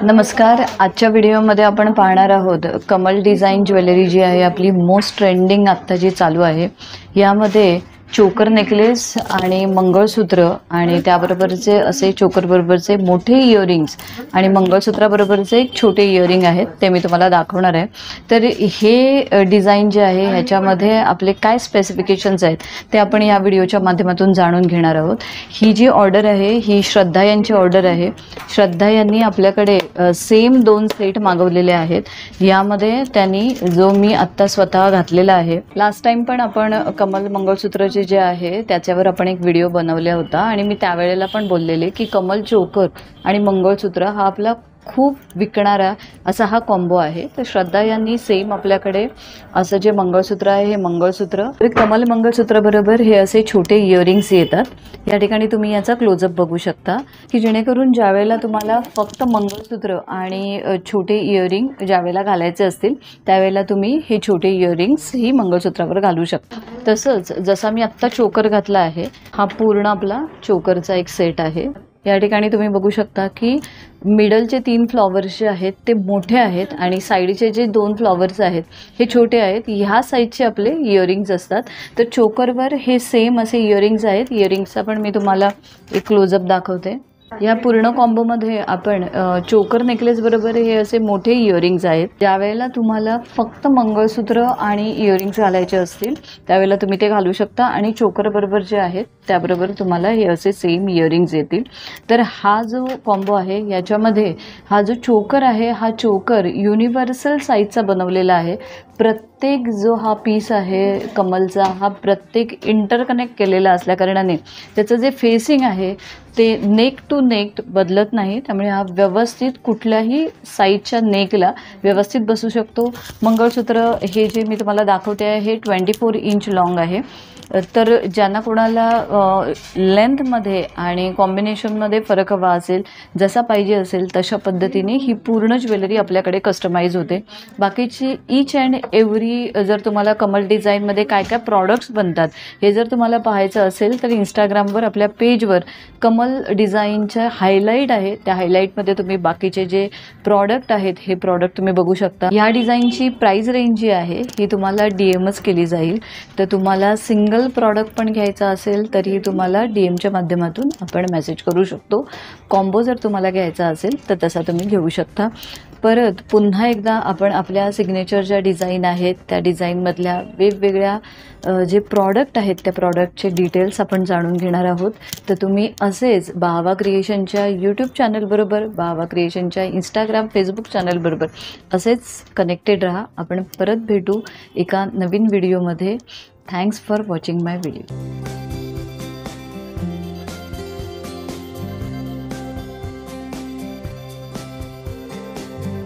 नमस्कार. आजच्या व्हिडिओमध्ये आपण पाहणार आहोत कमल डिझाइन ज्वेलरी जी आहे आपली मोस्ट ट्रेंडिंग आत्ता जी चालू आहे. यामध्ये चोकर नेकलेस आणि मंगळसूत्र आणि त्याबरोबरचे असे चोकर बरोबरचे मोठे इयरिंग्स आणि मंगळसूत्राबरोबरचे एक छोटे इयरिंग आहेत ते मी तुम्हाला दाखवणार आहे. तर हे डिझाइन जे आहे ह्याच्यामध्ये आपले काय स्पेसिफिकेशन्स आहेत ते आपण या व्हिडिओच्या माध्यमातून जाणून घेणार आहोत. ही जी ऑर्डर आहे ही श्रद्धा यांची ऑर्डर आहे. श्रद्धा यांनी आपल्याकडे सेम 2 सेट मागवलेले आहेत. यामध्ये त्यांनी जो मी आत्ता स्वतः घातलेला आहे, लास्ट टाइम पण आपण कमल मंगळसूत्राचे जे आहे त्याच्यावर आपण एक व्हिडिओ बनवला होता आणि मी त्यावेळेला पण बोललेले की कमल चोकर आणि मंगळसूत्र हा आपला खूप विकणारा असा हा कॉम्बो आहे. तर श्रद्धा यांनी सेम आपल्याकडे असं जे मंगळसूत्र आहे हे मंगळसूत्र कमल मंगळसूत्र बरोबर हे असे छोटे इयरिंग्स येतात. या ठिकाणी तुम्ही याचा क्लोजअप बघू शकता की जेणेकरून ज्यावेळेला तुम्हाला फक्त मंगळसूत्र आणि छोटे इयरिंग ज्यावेळेला घालायचे असतील त्यावेळेला तुम्ही हे छोटे इयरिंग्स ही मंगळसूत्रावर घालू शकता. तसंच जसा मी आत्ता चोकर घातला आहे हा पूर्ण आपला चोकरचा एक सेट आहे. या ठिकाणी तुम्ही बघू शकता की मिडलचे 3 फ्लॉवर्स जे आहेत ते मोठे आहेत आणि साईडचे जे 2 फ्लॉवर्स आहेत हे छोटे आहेत. ह्या साईडचे आपले इयरिंग्स असतात. तर चोकरवर हे सेम असे इयरिंग्स आहेत. इयरिंग्सचा पण मी तुम्हाला एक क्लोजअप दाखवते. या पूर्ण कॉम्बोमध्ये आपण चोकर नेकलेस बरोबर हे असे मोठे इयरिंग्स आहेत. ज्यावेळेला तुम्हाला फक्त मंगळसूत्र आणि इयरिंग्स घालायचे असतील त्यावेळेला तुम्ही ते घालू शकता आणि चोकर बरोबर जे आहेत त्याबरोबर तुम्हाला हे असे सेम इयरिंग्स येतील. तर हा जो कॉम्बो आहे याच्यामध्ये हा जो चोकर आहे हा चोकर युनिव्हर्सल साईजचा बनवलेला आहे. प्रत्येक जो हा पीस आहे कमलचा हा प्रत्येक इंटरकनेक्ट केलेला असल्याकारणाने त्याचं जे फेसिंग आहे ते नेक टू नेक बदलत नाही. त्यामुळे हा व्यवस्थित कुठल्याही साईजच्या नेकला व्यवस्थित बसू शकतो. मंगळसूत्र हे जे मी तुम्हाला दाखवते आहे हे 24 इंच लॉंग आहे. तर ज्यांना कोणाला लेंथमध्ये आणि कॉम्बिनेशनमध्ये फरक हवा असेल, जसा पाहिजे असेल तशा पद्धतीने ही पूर्ण ज्वेलरी आपल्याकडे कस्टमाइज होते. बाकीची ईच अँड एव्हरी जर तुम्हाला कमल डिझाईनमध्ये काय काय प्रॉडक्ट्स बनतात हे जर तुम्हाला पाहायचं असेल तर इंस्टाग्रामवर आपल्या पेजवर कमल डिझाईनच्या हायलाईट आहे. त्या हायलाईटमध्ये तुम्ही बाकीचे जे प्रॉडक्ट आहेत हे प्रॉडक्ट तुम्ही बघू शकता. ह्या डिझाईनची प्राईस रेंज जी आहे ही तुम्हाला DMच केली जाईल. तर तुम्हाला सिंगल प्रॉडक्ट पण घ्यायचा असेल तरी तुम्हाला DMच्या माध्यमातून आपण मेसेज करू शकतो. कॉम्बो जर तुम्हाला घ्यायचा असेल तर तसा तुम्ही घेऊ शकता. परत पुन्हा एकदा आपण आपल्या सिग्नेचर ज्या डिझाईन आहेत त्या डिझाईनमधल्या वेगवेगळ्या जे प्रॉडक्ट आहेत त्या प्रॉडक्टचे डिटेल्स आपण जाणून घेणार आहोत. तर तुम्ही असेच बाहवा क्रिएशनच्या यूट्यूब चॅनलबरोबर, बाहवा क्रिएशनच्या इंस्टाग्राम फेसबुक चॅनलबरोबर असेच कनेक्टेड राहा. आपण परत भेटू एका नवीन व्हिडिओमध्ये. Thanks for watching my video.